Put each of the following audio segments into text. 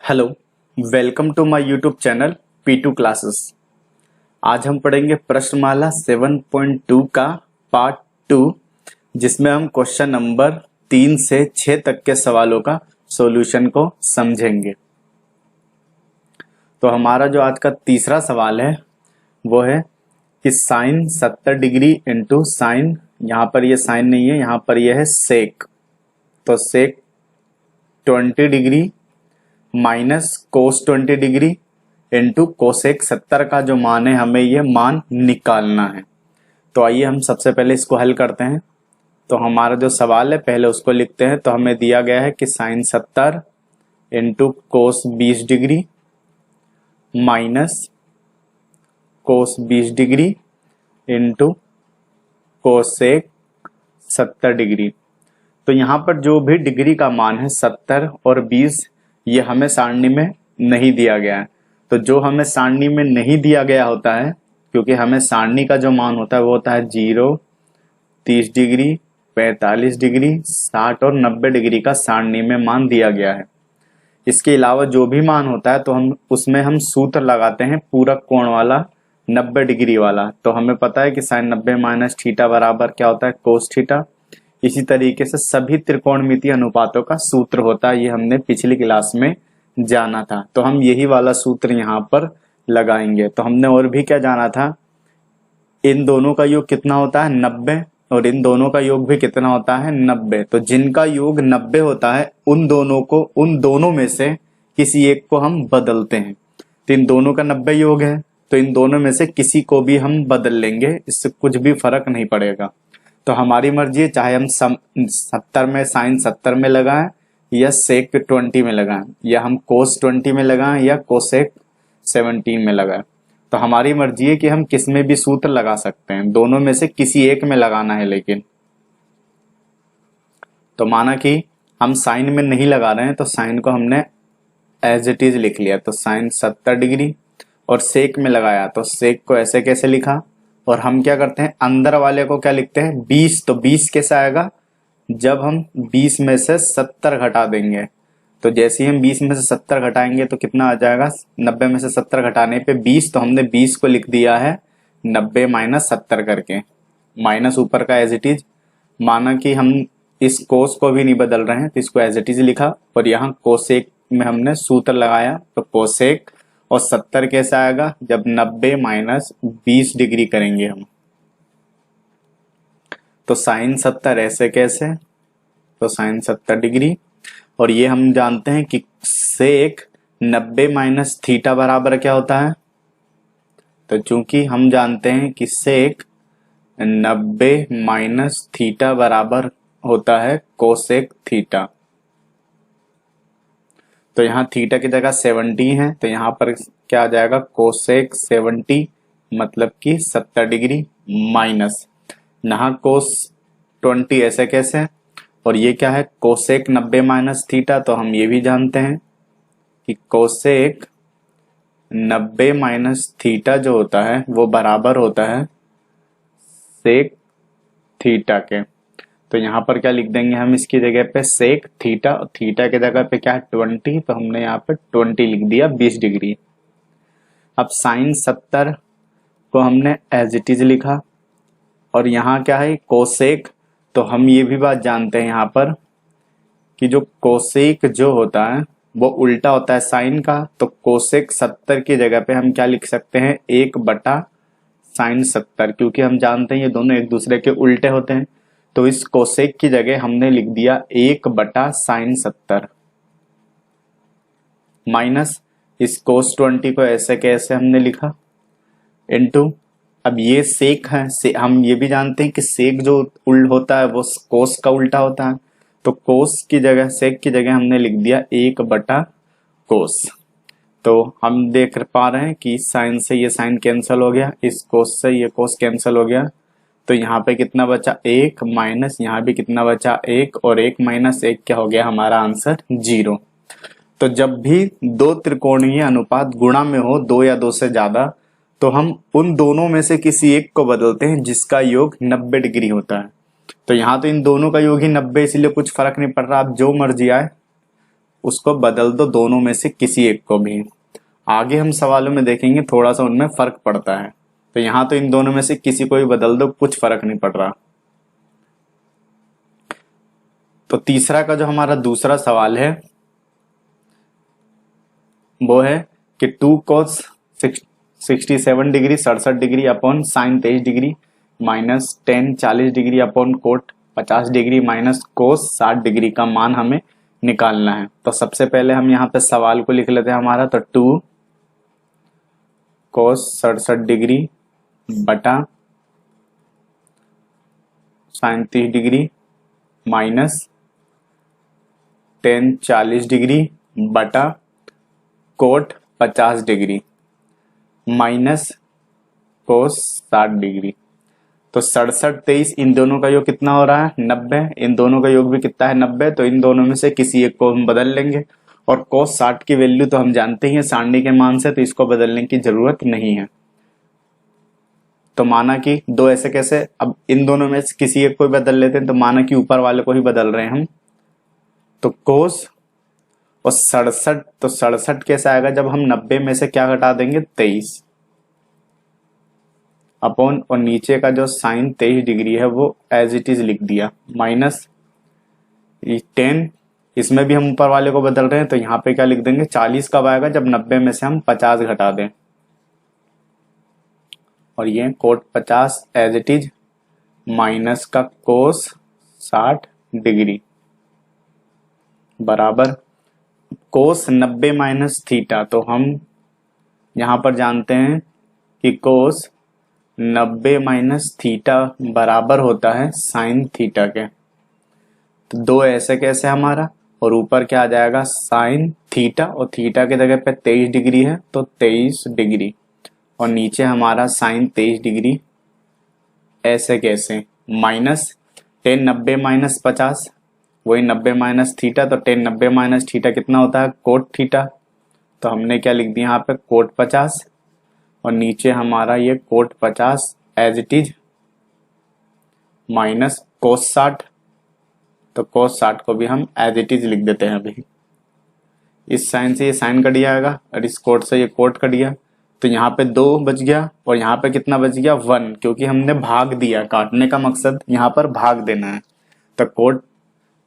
Hello, welcome to my YouTube channel P2 classes. आज हम पढ़ेंगे प्रश्नमाला 7.2 का पार्ट 2, जिसमें हम क्वेश्चन नंबर 3 से 6 तक के सवालों का सॉल्यूशन को समझेंगे। तो हमारा जो आज का तीसरा सवाल है वो है कि साइन 70 डिग्री इंटू साइन, यहाँ पर ये साइन नहीं है, यहाँ पर ये है सेक, तो सेक 20 degree minus cos 20 degree into cosec 70 का जो मान है हमें ये मान निकालना है। तो आइए हम सबसे पहले इसको हल करते हैं। तो हमारा जो सवाल है पहले उसको लिखते हैं। तो हमें दिया गया है कि sine 70 into cos 20 degree minus cos 20 degree into cosec 70 degree. तो यहाँ पर जो भी डिग्री का मान है 70 और 20, ये हमें सारणी में नहीं दिया गया है। तो जो हमें सारणी में नहीं दिया गया होता है, क्योंकि हमें सारणी का जो मान होता है वो होता है 0, 30 डिग्री, 45 डिग्री, 60 और 90 डिग्री का सारणी में मान दिया गया है। इसके अलावा जो भी मान होता है तो हम उसमें सूत्र लगाते हैं पूरक कोण वाला 90 डिग्री वाला। तो हमें पता है कि साइन 90 माइनस थीटा बराबर क्या होता है, कोस थीटा। इसी तरीके से सभी त्रिकोणमितीय अनुपातों का सूत्र होता है, ये हमने पिछली क्लास में जाना था। तो हम यही वाला सूत्र यहाँ पर लगाएंगे। तो हमने और भी क्या जाना था, इन दोनों का योग कितना होता है 90, और इन दोनों का योग भी कितना होता है 90। तो जिनका योग 90 होता है उन दोनों में से किसी एक को हम बदलते हैं। तो इन दोनों का 90 योग है, तो इन दोनों में से किसी को भी हम बदल लेंगे, इससे कुछ भी फर्क नहीं पड़ेगा। तो हमारी मर्जी है, चाहे हम 70 में साइन 70 में लगाएं या सेक 20 में लगाएं, या हम कोस 20 में लगाएं या कोसेक 17 में लगाएं। तो हमारी मर्जी है कि हम किस में भी सूत्र लगा सकते हैं, दोनों में से किसी एक में लगाना है। लेकिन तो माना कि हम साइन में नहीं लगा रहे हैं, तो साइन को हमने एज इट इज लिख लिया। तो साइन 70 डिग्री और सेक में लगाया, तो सेक को ऐसे कैसे लिखा। और हम क्या करते हैं, अंदर वाले को क्या लिखते हैं 20। तो 20 कैसे आएगा, जब हम 20 में से 70 घटा देंगे। तो जैसे ही हम 20 में से 70 घटाएंगे तो कितना आ जाएगा, 90 में से 70 घटाने पे 20। तो हमने 20 को लिख दिया है 90 माइनस 70 करके, माइनस ऊपर का एज इट इज। माना कि हम इस कोस को भी नहीं बदल रहे हैं, तो इसको एज इट इज लिखा, और यहाँ कोसेक में हमने सूत्र लगाया। तो कोसेक और 70 कैसे आएगा, जब 90 माइनस 20 डिग्री करेंगे हम। तो साइन 70 ऐसे कैसे, तो साइन 70 डिग्री, और ये हम जानते हैं कि सेक 90 माइनस थीटा बराबर क्या होता है। तो चूंकि हम जानते हैं कि सेक 90 माइनस थीटा बराबर होता है कोसेक थीटा। तो यहाँ थीटा की जगह 70 है, तो यहाँ पर क्या आ जाएगा, कोसेक 70 मतलब कि 70 डिग्री माइनस, यहाँ कोस 20 ऐसे कैसे, और ये क्या है कोसेक 90 माइनस थीटा। तो हम ये भी जानते हैं कि कोसेक 90 माइनस थीटा जो होता है वो बराबर होता है सेक थीटा के। तो यहाँ पर क्या लिख देंगे हम, इसकी जगह पे सेक थीटा, थीटा की जगह पे क्या है 20, तो हमने यहाँ पे 20 लिख दिया 20 डिग्री। अब साइन 70 को हमने एज इट इज लिखा, और यहाँ क्या है कोसेक। तो हम ये भी बात जानते हैं यहाँ पर कि जो कोसेक जो होता है वो उल्टा होता है साइन का। तो कोसेक 70 की जगह पे हम क्या लिख सकते हैं, 1 बटा साइन 70, क्योंकि हम जानते हैं ये दोनों एक दूसरे के उल्टे होते हैं। तो इस कोसेक की जगह हमने लिख दिया 1 बटा साइन 70 माइनस इस कोस 20 को ऐसे कैसे हमने लिखा इनटू, अब ये सेक है, हम ये भी जानते हैं कि सेक जो उल्ट होता है वो कोस का उल्टा होता है। तो कोस की जगह, सेक की जगह हमने लिख दिया 1 बटा कोस। तो हम देख पा रहे हैं कि साइन से ये साइन कैंसिल हो गया, इस कोस से ये कोस कैंसिल हो गया। तो यहाँ पे कितना बचा 1 माइनस, यहाँ भी कितना बचा 1, और 1 माइनस 1 क्या हो गया हमारा आंसर 0। तो जब भी दो त्रिकोणीय अनुपात गुणा में हो, 2 या 2 से ज्यादा, तो हम उन दोनों में से किसी एक को बदलते हैं जिसका योग 90 डिग्री होता है। तो यहाँ तो इन दोनों का योग ही 90, इसलिए कुछ फर्क नहीं पड़ रहा, आप जो मर्जी आए उसको बदल दो दोनों में से किसी एक को भी। आगे हम सवालों में देखेंगे थोड़ा सा उनमें फर्क पड़ता है। तो यहां तो इन दोनों में से किसी को भी बदल दो, कुछ फर्क नहीं पड़ रहा। तो तीसरा का जो हमारा दूसरा सवाल है वो है कि 2 cos 67 degree 67 degree upon sine 23 degree minus 10 40 degree upon coat 50 degree minus cos 60 degree का मान हमें निकालना है। तो सबसे पहले हम यहाँ पे सवाल को लिख लेते हैं हमारा। तो 2 cos 67 डिग्री बटा साइन 30 डिग्री माइनस 10 40 डिग्री बटा cot 50 degree minus cos 60 degree. तो 67 23 इन दोनों का योग कितना हो रहा है 90। इन दोनों का योग भी कितना है 90। तो इन दोनों में से किसी एक को हम बदल लेंगे। और कोस 60 की वैल्यू तो हम जानते ही हैं सारणी के मान से, तो इसको बदलने की जरूरत नहीं है। तो माना कि दो ऐसे कैसे, अब इन दोनों में से किसी एक को भी बदल लेते हैं। तो माना कि ऊपर वाले को ही बदल रहे हैं हम। तो कोस और 67, तो 67 कैसे आएगा जब हम 90 में से क्या घटा देंगे 23 अपॉन, और नीचे का जो साइन 23 डिग्री है वो एज इट इज लिख दिया माइनस 10। इसमें भी हम ऊपर वाले को बदल रहे हैं तो यहाँ पे क्या लिख देंगे 40 कब आएगा जब 90 में से हम 50 घटा दें। और ये cot 50 as it is minus का कोस 60 डिग्री बराबर कोस 90 माइनस थीटा। तो हम यहां पर जानते हैं कि कोस 90 माइनस थीटा बराबर होता है साइन थीटा के। तो दो ऐसे कैसे हमारा, और ऊपर क्या आ जाएगा साइन थीटा, और थीटा की जगह पे 23 डिग्री है तो 23 डिग्री, और नीचे हमारा साइन 23 डिग्री ऐसे कैसे माइनस 10 90 माइनस 50 वही 90 माइनस थीटा। तो 10 90 माइनस थीटा कितना होता है कोट थीटा। तो हमने क्या लिख दिया यहाँ पे कोट 50, और नीचे हमारा ये cot 50 as it is minus cos 60। तो कोस 60 को भी हम एज इट इज लिख देते हैं अभी। इस साइन से ये साइन कट जाएगा और इस कोट से ये कोट कट गया। तो यहाँ पे 2 बच गया और यहाँ पे कितना बच गया 1, क्योंकि हमने भाग दिया। काटने का मकसद यहाँ पर भाग देना है। तो कोट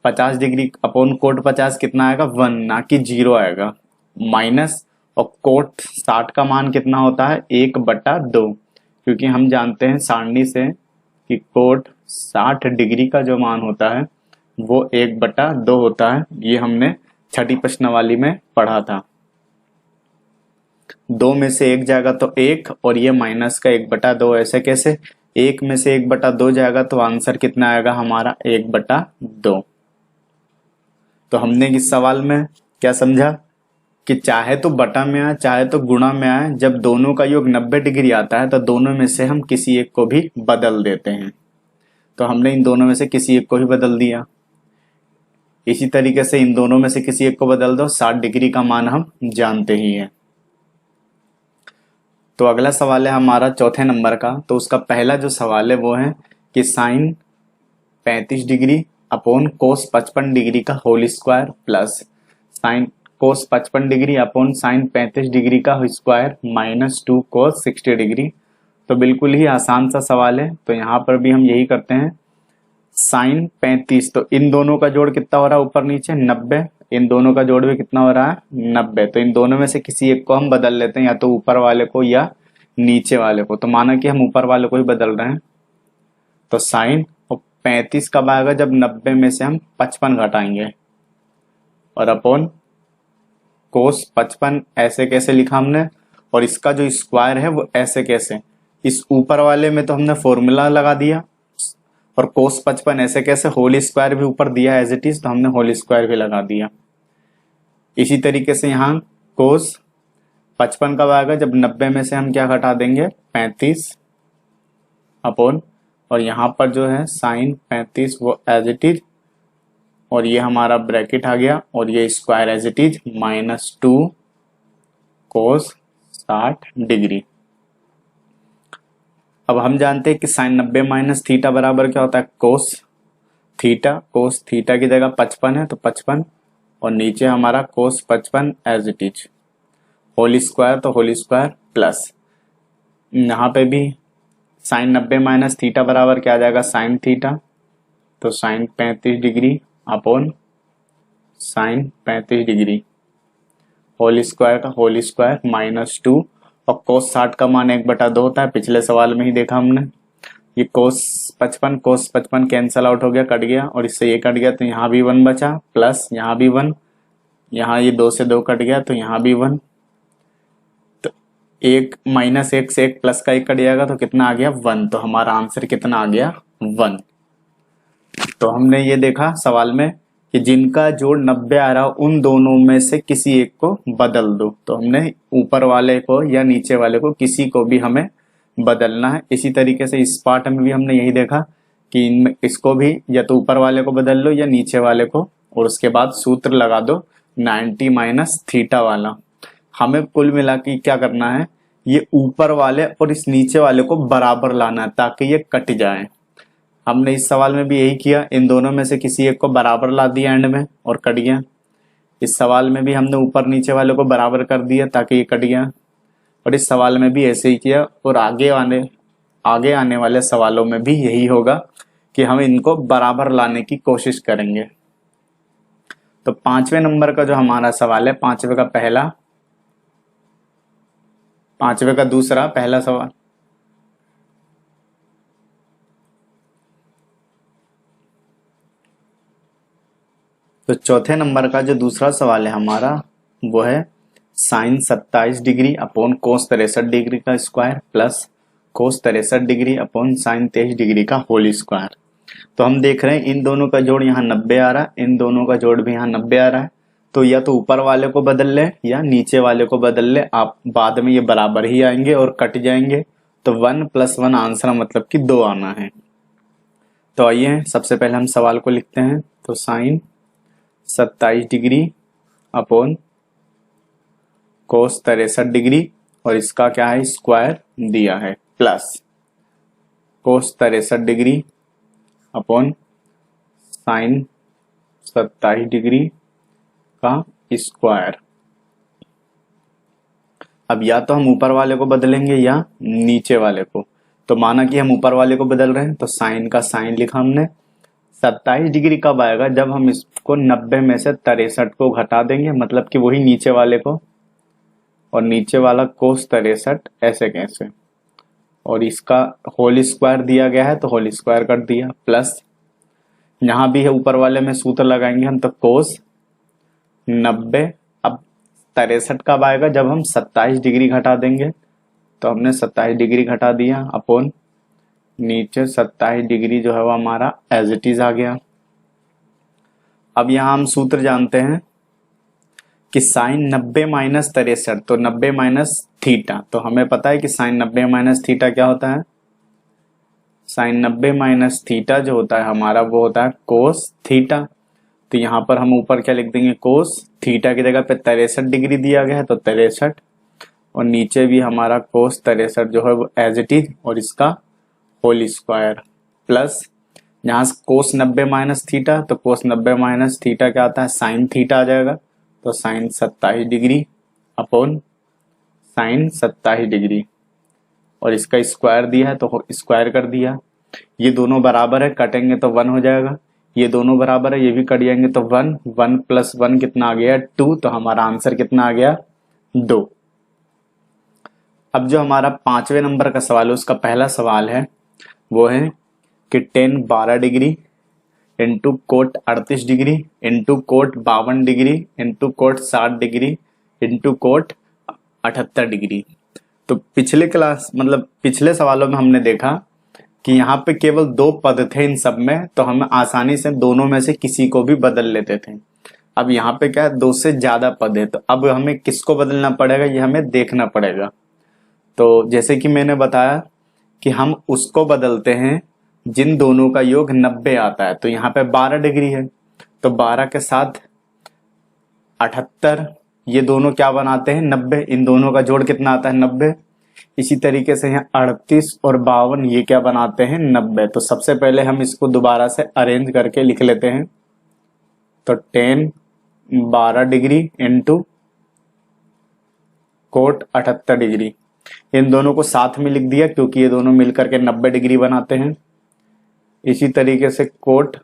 50 डिग्री अपॉन कोट 50 कितना आएगा 1, ना कि 0 आएगा माइनस, और कोट 60 का मान कितना होता है 1/2, क्योंकि हम जानते हैं सारणी से कि कोट 60 डिग्री का जो मान होता है वो 1/2 होता है। ये हमने छठी प्रश्नावली में पढ़ा था। 2 में से 1 जाएगा तो 1, और ये माइनस का 1/2 ऐसे कैसे, 1 में से 1/2 जाएगा तो आंसर कितना आएगा हमारा 1/2। तो हमने इस सवाल में क्या समझा कि चाहे तो बटा में आए चाहे तो गुणा में आए, जब दोनों का योग 90 डिग्री आता है तो दोनों में से हम किसी एक को भी बदल देते हैं। तो हमने इन दोनों में से किसी एक को ही बदल दिया। इसी तरीके से इन दोनों में से किसी एक को बदल दो, 60 डिग्री का मान हम जानते ही हैं। तो अगला सवाल है हमारा चौथे नंबर का। तो उसका पहला जो सवाल है वो है कि sine 35 degree upon cos 55 degree का whole square plus sine cos 55 degree upon sine 35 degree का स्क्वायर माइनस 2 कोस 60 डिग्री। तो बिल्कुल ही आसान सा सवाल है। तो यहाँ पर भी हम यही करते हैं। साइन 35, तो इन दोनों का जोड़ कितना हो रहा है ऊपर नीचे 90, इन दोनों का जोड़ भी कितना हो रहा है 90। तो इन दोनों में से किसी एक को हम बदल लेते हैं, या तो ऊपर वाले को या नीचे वाले को। तो माना कि हम ऊपर वाले को ही बदल रहे हैं। तो साइन 35 कब आएगा जब 90 में से हम 55 घटाएंगे, और अपॉन कोस 55 ऐसे कैसे लिखा हमने, और इसका जो स्क्वायर है वो ऐसे कैसे। इस ऊपर वाले में तो हमने फॉर्मूला लगा दिया, और कोस 55 ऐसे कैसे होल स्क्वायर भी ऊपर दिया एज इट इज, तो हमने होल स्क्वायर भी लगा दिया। इसी तरीके से यहाँ कोस 55 कब आएगा जब 90 में से हम क्या घटा देंगे 35 अपॉन, और यहाँ पर जो है साइन 35 वो एज इट इज, और ये हमारा ब्रैकेट आ गया, और ये square as it is minus 2 cos 60 degree. अब हम जानते हैं कि साइन 90 माइनस थीटा बराबर क्या होता है कोस थीटा। कोस थीटा की जगह 55 है तो 55, और नीचे हमारा cos 55 as it is, whole square तो होल स्क्वायर प्लस यहाँ पे भी साइन 90 माइनस थीटा बराबर क्या आ जाएगा साइन थीटा, तो sine 35 degree upon sine 35 degree whole square का होल स्क्वायर -2 और कोस 60 का मान 1/2 होता है, पिछले सवाल में ही देखा हमने। ये कोस 55 कैंसल आउट हो गया, कट गया, और इससे ये कट गया तो यहाँ भी 1 बचा, प्लस यहाँ भी 1, यहाँ ये 2 से 2 कट गया तो यहाँ भी 1, तो 1 -1 से 1 प्लस का 1 कट जाएगा तो कितना आ गया 1, तो हमारा आंसर कितना आ गया 1। तो हमने ये देखा सवाल में कि जिनका जोड़ 90 आ रहा उन दोनों में से किसी एक को बदल दो, तो हमने ऊपर वाले को या नीचे वाले को किसी को भी हमें बदलना है। इसी तरीके से इस पार्ट में भी हमने यही देखा कि इनमें इसको भी या तो ऊपर वाले को बदल लो या नीचे वाले को, और उसके बाद सूत्र लगा दो 90 माइनस थीटा वाला। हमें कुल मिला के क्या करना है, ये ऊपर वाले और इस नीचे वाले को बराबर लाना है ताकि ये कट जाए। हमने इस सवाल में भी यही किया, इन दोनों में से किसी एक को बराबर ला दिया एंड में और कट गया। इस सवाल में भी हमने ऊपर नीचे वाले को बराबर कर दिया ताकि ये कट गया, और इस सवाल में भी ऐसे ही किया, और आगे आने वाले सवालों में भी यही होगा कि हम इनको बराबर लाने की कोशिश करेंगे। तो 5वें नंबर का जो हमारा सवाल है, 5वें का दूसरा पहला सवाल, तो चौथे नंबर का जो दूसरा सवाल है हमारा वो है sine 27 degree upon cos 63 degree का square plus cos 63 degree upon sine 23 degree का होल स्क्वायर। तो हम देख रहे हैं इन दोनों का जोड़ यहाँ 90 आ रहा है, इन दोनों का जोड़ भी यहाँ 90 आ रहा है, तो या तो ऊपर वाले को बदल ले या नीचे वाले को बदल ले, आप बाद में ये बराबर ही आएंगे और कट जाएंगे। तो 1 + 1 आंसर मतलब कि 2 आना है। तो आइए सबसे पहले हम सवाल को लिखते हैं, तो sine 27 degree upon cos 63 degree, और इसका क्या है स्क्वायर दिया है, plus cos 63 degree upon sine 27 degree का स्क्वायर। अब या तो हम ऊपर वाले को बदलेंगे या नीचे वाले को, तो माना कि हम ऊपर वाले को बदल रहे हैं तो साइन का साइन लिखा हमने। 27 डिग्री कब आएगा, जब हम इसको 90 में से 63 को घटा देंगे, मतलब कि वही नीचे वाले को, और नीचे वाला कोस 63 ऐसे कैसे, और इसका होल स्क्वायर दिया गया है तो होल स्क्वायर कर दिया, प्लस यहाँ भी है ऊपर वाले में सूत्र लगाएंगे हम, तो कोस 90, अब 63 कब आएगा, जब हम 27 डिग्री घटा देंगे, तो हमने 27 डिग्री घटा दिया अपॉन नीचे 27 डिग्री जो है वो हमारा एज इट इज आ गया। अब यहाँ हम सूत्र जानते हैं कि साइन 90 माइनस 63, तो 90 माइनस थीटा, तो हमें पता है कि साइन 90 माइनस थीटा क्या होता है, साइन 90 माइनस थीटा जो होता है हमारा वो होता है कोस थीटा। तो यहाँ पर हम ऊपर क्या लिख देंगे, कोस थीटा की जगह पे 63 डिग्री दिया गया है तो 63, और नीचे भी हमारा कोस 63 जो है वो एज इट इज, और इसका होल स्क्वायर, प्लस यहाँ कोस 90 माइनस थीटा, तो कोस 90 माइनस थीटा क्या आता है साइन थीटा आ जाएगा, तो sine 27 degree upon sine 27 degree, और इसका स्क्वायर दिया है तो स्क्वायर कर दिया। ये दोनों बराबर है, कटेंगे तो 1 हो जाएगा, ये दोनों बराबर है, ये भी कट जाएंगे तो 1, 1 + 1 कितना आ गया 2, तो हमारा आंसर कितना आ गया 2। अब जो हमारा 5वें नंबर का सवाल है उसका पहला सवाल है वो है कि tan 12 degree into cot 38 degree into coat 52 degree into coat 60 degree into cot 78 degree. तो पिछले सवालों में हमने देखा कि यहाँ पे केवल 2 पद थे इन सब में, तो हम आसानी से दोनों में से किसी को भी बदल लेते थे। अब यहाँ पे क्या है 2 से ज्यादा पद है, तो अब हमें किसको बदलना पड़ेगा ये हमें देखना पड़ेगा। तो जैसे कि मैंने बताया कि हम उसको बदलते हैं जिन दोनों का योग 90 आता है, तो यहाँ पे 12 डिग्री है तो 12 के साथ 78, ये दोनों क्या बनाते हैं 90, इन दोनों का जोड़ कितना आता है 90। इसी तरीके से यहाँ 38 और 52 ये क्या बनाते हैं 90। तो सबसे पहले हम इसको दोबारा से अरेंज करके लिख लेते हैं, तो tan 12 degree into cot 78 degree. इन दोनों को साथ में लिख दिया क्योंकि ये दोनों मिलकर के 90 डिग्री बनाते हैं। इसी तरीके से cot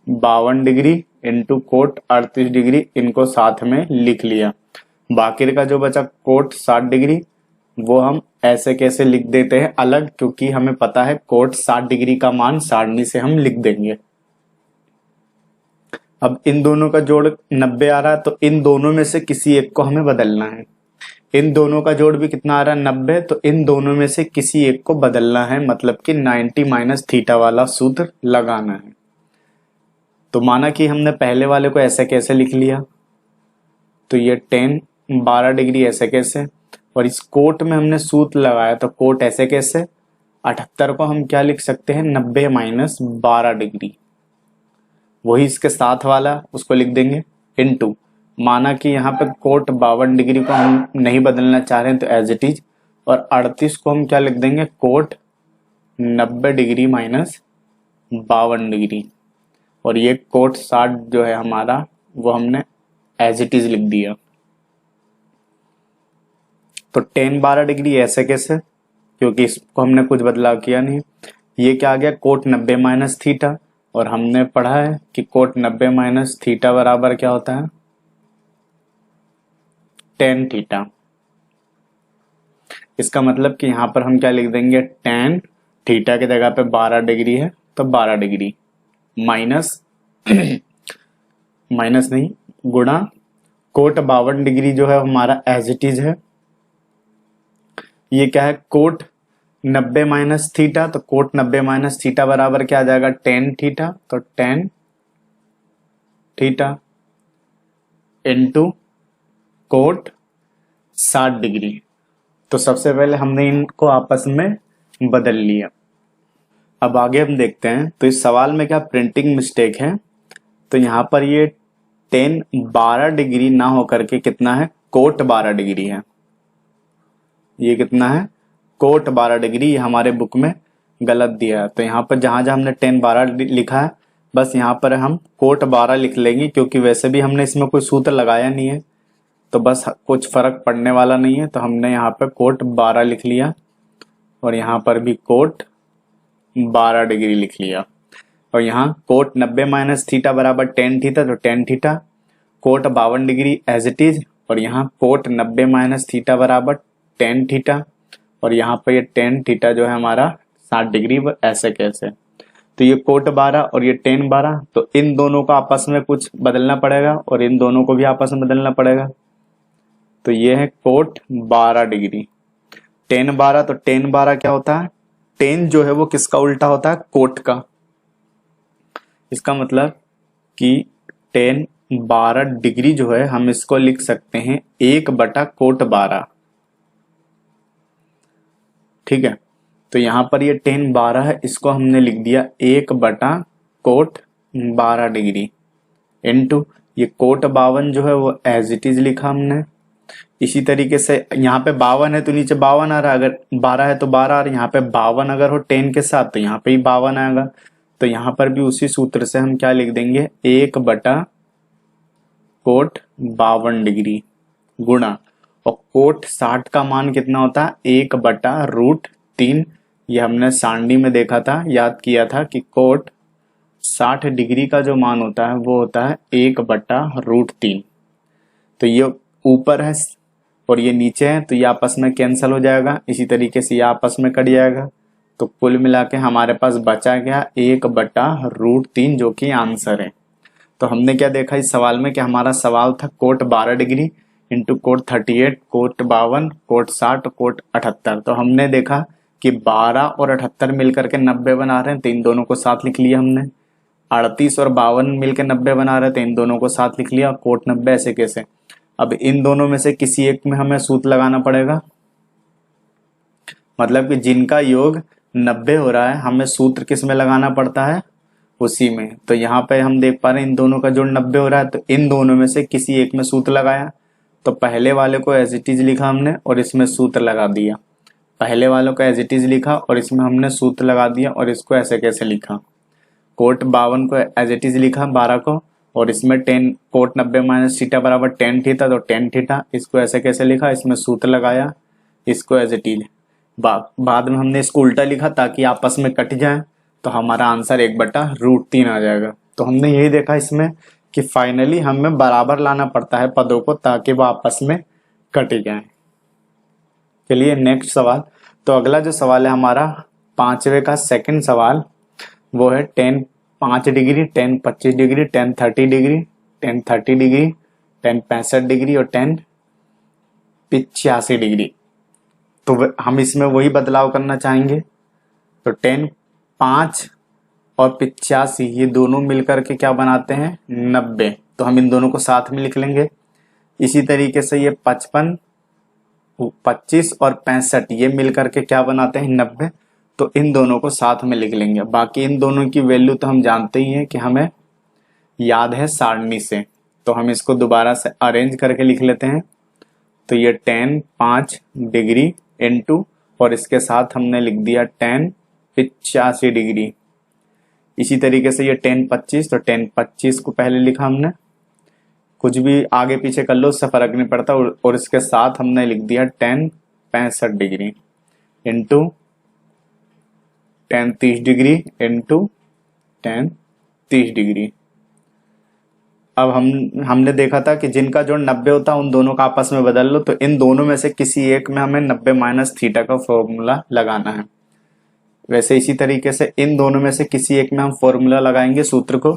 52 degree into cot 38 degree, इनको साथ में लिख लिया। बाकी का जो बचा कोट 60 डिग्री, वो हम ऐसे कैसे लिख देते हैं अलग, क्योंकि हमें पता है कोट 60 डिग्री का मान सारणी से हम लिख देंगे। अब इन दोनों का जोड़ 90 आ रहा है, तो इन दोनों में से किसी एक को हमें बदलना है। इन दोनों का जोड़ भी कितना आ रहा है 90, तो इन दोनों में से किसी एक को बदलना है, मतलब कि 90 माइनस थीटा वाला सूत्र लगाना है। तो माना कि हमने पहले वाले को ऐसे कैसे लिख लिया, तो ये 12 डिग्री ऐसे कैसे, और इस कोट में हमने सूत्र लगाया तो कोट ऐसे कैसे। 78 को हम क्या लिख सकते हैं 90 माइनस 12 डिग्री, वही इसके साथ वाला उसको लिख देंगे इनटू, माना कि यहाँ पे कोट 52 डिग्री को हम नहीं बदलना चाह रहे हैं तो एज इट इज, और 38 को हम क्या लिख देंगे कोट 90 डिग्री माइनस 52 डिग्री, और ये कोट 60 जो है हमारा वो हमने एज इट इज लिख दिया। तो 12 डिग्री ऐसे कैसे, क्योंकि इसको हमने कुछ बदलाव किया नहीं। ये क्या आ गया कोट 90 माइनस थीटा, और हमने पढ़ा है कि कोट 90 माइनस थीटा बराबर क्या होता है tan थीटा। इसका मतलब कि यहां पर हम क्या लिख देंगे tan थीटा की जगह पे 12 डिग्री है तो 12 डिग्री माइनस माइनस नहीं गुणा कोट 52 डिग्री जो है हमारा एज इट इज है। ये क्या है कोट 90 माइनस थीटा, तो कोट 90 माइनस थीटा बराबर क्या आ जाएगा tan थीटा, तो tan theta into coat 60 degree. तो सबसे पहले हमने इनको आपस में बदल लिया। अब आगे हम देखते हैं, तो इस सवाल में क्या प्रिंटिंग मिस्टेक है, तो यहां पर ये tan 12 डिग्री ना होकर के कितना है कोट 12 डिग्री है। ये कितना है कोट 12 डिग्री, ये हमारे बुक में गलत दिया है। तो यहाँ पर जहां जहां हमने tan 12 लिखा है बस यहाँ पर हम कोट 12 लिख लेंगे, क्योंकि वैसे भी हमने इसमें कोई सूत्र लगाया नहीं है, तो बस कुछ फर्क पड़ने वाला नहीं है। तो हमने यहाँ पर कोट 12 लिख लिया और यहाँ पर भी कोट 12 डिग्री लिख लिया, और यहाँ कोट 90 माइनस थीटा बराबर tan थीटा, तो tan theta cot 52 degree as it is, और यहाँ कोट 90 माइनस थीटा बराबर tan थीटा, और यहाँ पर ये tan थीटा जो है हमारा 60 डिग्री ऐसे कैसे। तो ये कोट 12 और ये tan 12, तो इन दोनों को आपस में कुछ बदलना पड़ेगा और इन दोनों को भी आपस में बदलना पड़ेगा। तो ये है कोट 12 डिग्री tan 12, तो tan 12 क्या होता है tan जो है वो किसका उल्टा होता है कोट का। इसका मतलब कि tan 12 डिग्री जो है हम इसको लिख सकते हैं 1 बटा कोट 12, ठीक है। तो यहां पर ये tan 12 है, इसको हमने लिख दिया 1 बटा कोट 12 डिग्री इनटू ये कोट 52 जो है वो एज इट इज लिखा हमने। इसी तरीके से यहाँ पे 52 है तो नीचे 52 आ रहा है, अगर 12 है तो 12 आ रहा है, यहाँ पे 52 अगर हो tan के साथ तो यहाँ पे ही 52 आएगा। तो यहाँ पर भी उसी सूत्र से हम क्या लिख देंगे 1 बटा कोट 52 डिग्री गुणा, और कोट 60 का मान कितना होता है 1 बटा √3। ये हमने सारणी में देखा था, याद किया था कि कोट 60 डिग्री का जो मान होता है वो होता है 1 बटा √3। तो ये ऊपर है और ये नीचे है, तो ये आपस में कैंसिल हो जाएगा, इसी तरीके से ये आपस में कट जाएगा। तो कुल मिला के हमारे पास बचा गया 1 बटा √3 जो कि आंसर है। तो हमने क्या देखा इस सवाल में कि हमारा सवाल था cot 12 degree into cot 38, cot 52, cot 60, cot 78। तो हमने देखा कि 12 और 78 मिलकर के 90 बना रहे हैं, तो इन दोनों को साथ लिख लिया हमने। 38 और 52 मिलकर 90 बना रहे थे, इन दोनों को साथ लिख लिया। कोट 90 ऐसे कैसे। अब इन दोनों में से किसी एक में हमें सूत्र लगाना पड़ेगा, मतलब कि जिनका योग 90 हो रहा है हमें सूत्र किस में लगाना पड़ता है उसी में। तो यहाँ पे हम देख पा रहे हैं इन दोनों का जोड़ 90 हो रहा है, तो इन दोनों में से किसी एक में सूत्र लगाया। तो पहले वाले को एज इट इज लिखा हमने और इसमें सूत्र लगा दिया, पहले वालों को एज इट इज लिखा और इसमें हमने सूत्र लगा दिया, और इसको ऐसे कैसे लिखा कोट 52 को एज इट इज लिखा 12 को, और इसमें टेन कोट 90 माइनस थीटा बराबर टेन थीटा, तो टेन थीटा। इसको ऐसे कैसे लिखा, इसमें सूत्र लगाया, इसको एज इट इज। बाद में हमने इसको उल्टा लिखा ताकि आपस में कट जाए, तो हमारा आंसर 1/√3 आ जाएगा। तो हमने यही देखा इसमें कि फाइनली हमें बराबर लाना पड़ता है पदों को ताकि वो आपस में कट जाए। चलिए नेक्स्ट सवाल। तो अगला जो सवाल है हमारा 5वें का सेकंड सवाल, वो है tan 5 degree, tan 25 degree, tan 30 degree, tan 30 degree, tan 65 degree और tan 85 डिग्री। तो हम इसमें वही बदलाव करना चाहेंगे। तो tan 5 और 85 ये दोनों मिलकर के क्या बनाते हैं, 90। तो हम इन दोनों को साथ में लिख लेंगे। इसी तरीके से ये 55, 25 और 65 ये मिलकर के क्या बनाते हैं, 90। तो इन दोनों को साथ में लिख लेंगे। बाकी इन दोनों की वैल्यू तो हम जानते ही हैं कि हमें याद है सारणी से। तो हम इसको दोबारा से अरेंज करके लिख लेते हैं। तो ये tan 5 डिग्री इंटू, और इसके साथ हमने लिख दिया tan 85 डिग्री। इसी तरीके से ये tan 25, तो tan 25 को पहले लिखा हमने, कुछ भी आगे पीछे कर लो उससे फर्क नहीं पड़ता। और इसके साथ हमने लिख दिया tan 65 degree into tan 30 degree into tan 30 degree. अब हमने देखा था कि जिनका जोड़ 90 होता है उन दोनों का आपस में बदल लो। तो इन दोनों में से किसी एक में हमें 90 माइनस थीटा का फॉर्मूला लगाना है। वैसे इसी तरीके से इन दोनों में से किसी एक में हम फॉर्मूला लगाएंगे सूत्र को।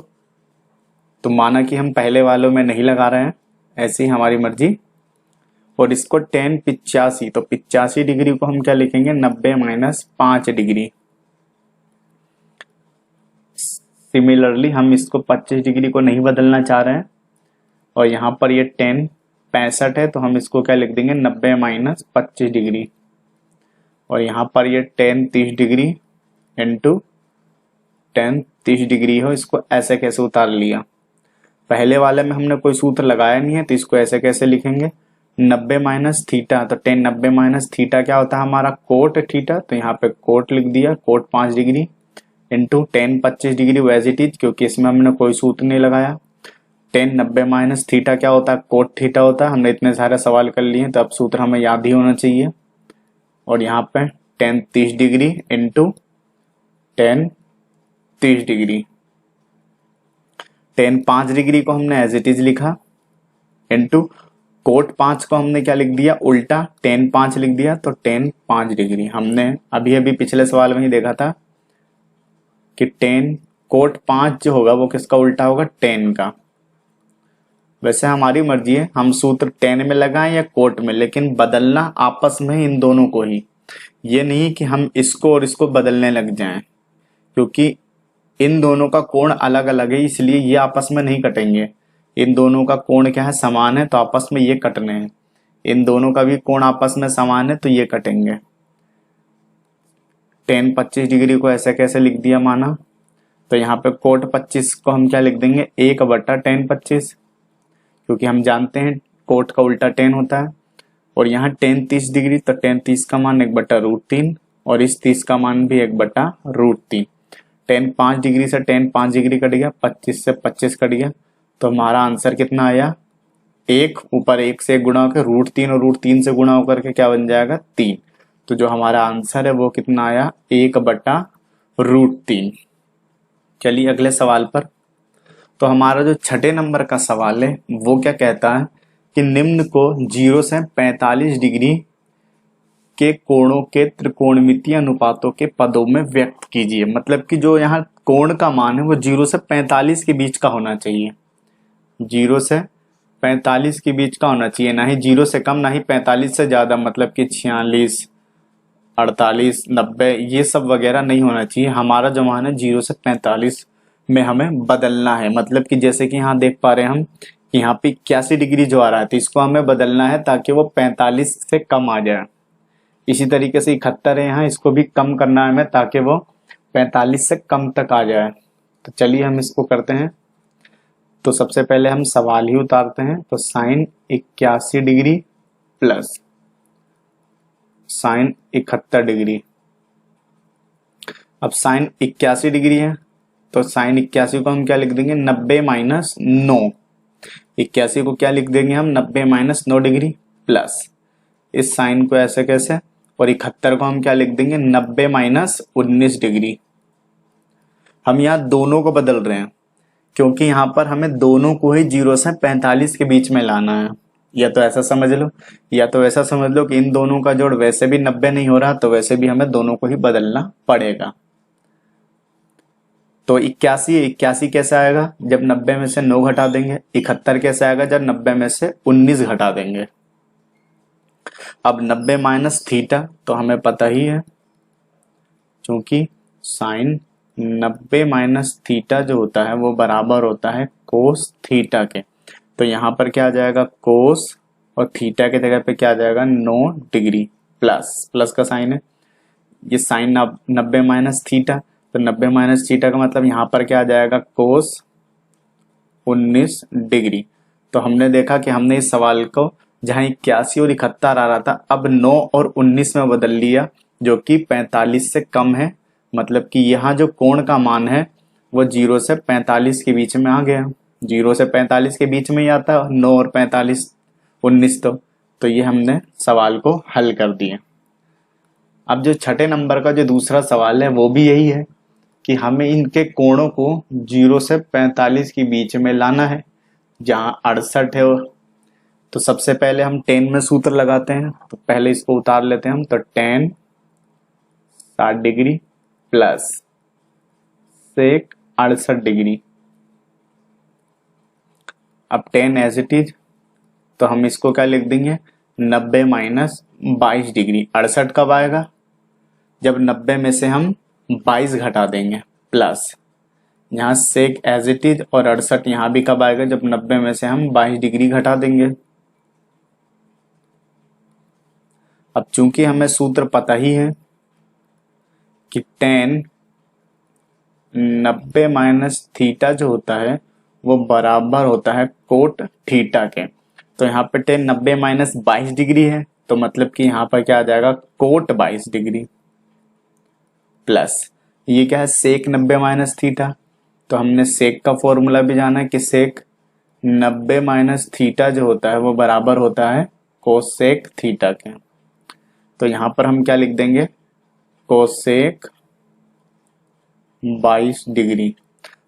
तो माना कि हम पहले वालों में नहीं लगा रहे हैं, ऐसी हमारी मर्जी। और इसको tan 85, तो 85 डिग्री को हम क्या लिखेंगे, 90 माइनस 5 डिग्री। सिमिलरली हम इसको 25 डिग्री को नहीं बदलना चाह रहे हैं, और यहाँ पर ये tan 65 है, तो हम इसको क्या लिख देंगे, 90 माइनस 25 डिग्री। और यहाँ पर ये tan 30 degree into tan 30 degree हो, इसको ऐसे कैसे उतार लिया। पहले वाले में हमने कोई सूत्र लगाया नहीं है, तो इसको ऐसे कैसे लिखेंगे, 90 माइनस थीटा। तो tan 90 माइनस थीटा क्या होता है हमारा, कोट थीटा। तो यहाँ पे कोट लिख दिया, cot 5 degree into tan 25 degree as it is, क्योंकि इसमें हमने कोई सूत्र नहीं लगाया। tan 90 माइनस थीटा क्या होता है, कोट थीटा होता है। हमने इतने सारे सवाल कर लिए तो अब सूत्र हमें याद ही होना चाहिए। और यहाँ पे tan 30 degree into tan 30 degree. tan 5 degree को हमने एज इट इज लिखा इंटू कोट 5 को हमने क्या लिख दिया, उल्टा tan 5 लिख दिया। तो tan 5 डिग्री हमने अभी अभी पिछले सवाल में ही देखा था कि tan कोट 5 जो होगा वो किसका उल्टा होगा, tan का। वैसे हमारी मर्जी है हम सूत्र tan में लगाएं या कोट में, लेकिन बदलना आपस में इन दोनों को ही। ये नहीं कि हम इसको और इसको बदलने लग जाएं, क्योंकि इन दोनों का कोण अलग अलग है, इसलिए ये आपस में नहीं कटेंगे। इन दोनों का कोण क्या है, समान है, तो आपस में ये कटने हैं। इन दोनों का भी कोण आपस में समान है, तो ये कटेंगे। tan 25 डिग्री को ऐसे कैसे लिख दिया माना, तो यहाँ पे कोट 25 को हम क्या लिख देंगे, 1/tan 25, क्योंकि हम जानते हैं कोट का उल्टा tan होता है। और यहाँ tan 30 डिग्री, तो tan 30 का मान 1/√3 और इस 30 का मान भी 1/√3। tan 5 डिग्री से tan 5 डिग्री कट गया, 25 से 25 कट गया। तो हमारा आंसर कितना आया, 1 ऊपर 1 से 1 गुणा होकर √3 और √3 से गुणा होकर के क्या बन जाएगा, 3। तो जो हमारा आंसर है वो कितना आया, 1/√3। चलिए अगले सवाल पर। तो हमारा जो छठे नंबर का सवाल है वो क्या कहता है कि निम्न को 0 से 45 डिग्री के कोणों के त्रिकोणमितीय अनुपातों के पदों में व्यक्त कीजिए। मतलब कि जो यहाँ कोण का मान है वो 0 से 45 के बीच का होना चाहिए। 0 से 45 के बीच का होना चाहिए, ना ही 0 से कम, ना ही 45 से ज्यादा। मतलब कि 46, 48, 90 ये सब वगैरह नहीं होना चाहिए। हमारा जो मान है 0 से 45 में हमें बदलना है। मतलब कि जैसे कि यहाँ देख पा रहे हैं हम, यहाँ पे 81 डिग्री जो आ रहा है, तो इसको हमें बदलना है ताकि वो 45 से कम आ जाए। इसी तरीके से 71 है यहाँ, इसको भी कम करना है हमें ताकि वो 45 से कम तक आ जाए। तो चलिए हम इसको करते हैं। तो सबसे पहले हम सवाल ही उतारते हैं। तो sin 81 degree plus sin 71 degree. अब sin 81 डिग्री है तो साइन 81 को हम क्या लिख देंगे 90 माइनस 9। 81 को क्या लिख देंगे हम 90 माइनस 9 डिग्री प्लस इस साइन को ऐसे कैसे, और 71 को हम क्या लिख देंगे 90 माइनस 19 डिग्री। हम यहाँ दोनों को बदल रहे हैं क्योंकि यहाँ पर हमें दोनों को ही 0 से 45 के बीच में लाना है। या तो ऐसा समझ लो या तो ऐसा समझ लो कि इन दोनों का जोड़ वैसे भी 90 नहीं हो रहा, तो वैसे भी हमें दोनों को ही बदलना पड़ेगा। तो 81 कैसे आएगा जब 90 में से 9 घटा देंगे। 71 कैसे आएगा जब 90 में से 19 घटा देंगे। अब 90 माइनस थीटा तो हमें पता ही है, क्योंकि साइन 90 माइनस थीटा जो होता है वो बराबर होता है कोस थीटा के। तो यहाँ पर क्या आ जाएगा कोस, और थीटा के जगह पे क्या आ जाएगा 9 डिग्री प्लस का साइन है। ये साइन 90 माइनस थीटा, तो 90 माइनस थीटा का मतलब यहाँ पर क्या आ जाएगा कोस 19 डिग्री। तो हमने देखा कि हमने इस सवाल को जहाँ 81 और 71 आ रहा था, अब 9 और 19 में बदल लिया, जो कि 45 से कम है। मतलब कि यहाँ जो कोण का मान है वो 0 से 45 के बीच में आ गया। 0 से 45 के बीच में ही आता है 9 और 45 19। तो ये हमने सवाल को हल कर दिया। अब जो छठे नंबर का जो दूसरा सवाल है वो भी यही है कि हमें इनके कोणों को 0 से 45 के बीच में लाना है। जहाँ 68 है तो सबसे पहले हम tan में सूत्र लगाते हैं, तो पहले इसको उतार लेते हैं हम। तो tan 60 degree plus sec 68 degree. अब tan एज इट इज, तो हम इसको क्या लिख देंगे 90 माइनस 22 डिग्री। 68 कब आएगा जब 90 में से हम 22 घटा देंगे, प्लस यहाँ सेक एज इट इज, और 68 यहाँ भी कब आएगा जब 90 में से हम 22 डिग्री घटा देंगे। अब चूंकि हमें सूत्र पता ही है कि tan 90 माइनस थीटा जो होता है वो बराबर होता है कोट थीटा के। तो यहाँ पे tan 90 माइनस 22 डिग्री है, तो मतलब कि यहाँ पर क्या आ जाएगा कोट 22 डिग्री प्लस ये क्या है सेक 90 माइनस थीटा। तो हमने सेक का फॉर्मूला भी जाना है कि सेक 90 माइनस थीटा जो होता है वो बराबर होता है कोसेक थीटा के। तो यहाँ पर हम क्या लिख देंगे कोसेक 22 डिग्री।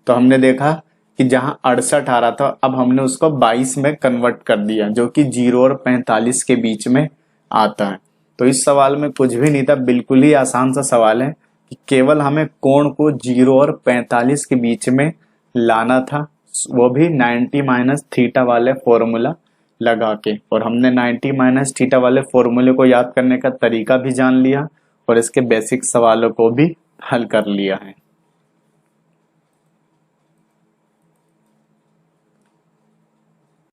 तो हमने देखा कि जहां 68 आ रहा था, अब हमने उसको 22 में कन्वर्ट कर दिया, जो कि 0 और 45 के बीच में आता है। तो इस सवाल में कुछ भी नहीं था, बिल्कुल ही आसान सा सवाल है कि केवल हमें कोण को 0 और 45 के बीच में लाना था, वो भी 90 माइनस थीटा वाले फॉर्मूला लगा के। और हमने 90 माइनस थीटा वाले फॉर्मूले को याद करने का तरीका भी जान लिया और इसके बेसिक सवालों को भी हल कर लिया है।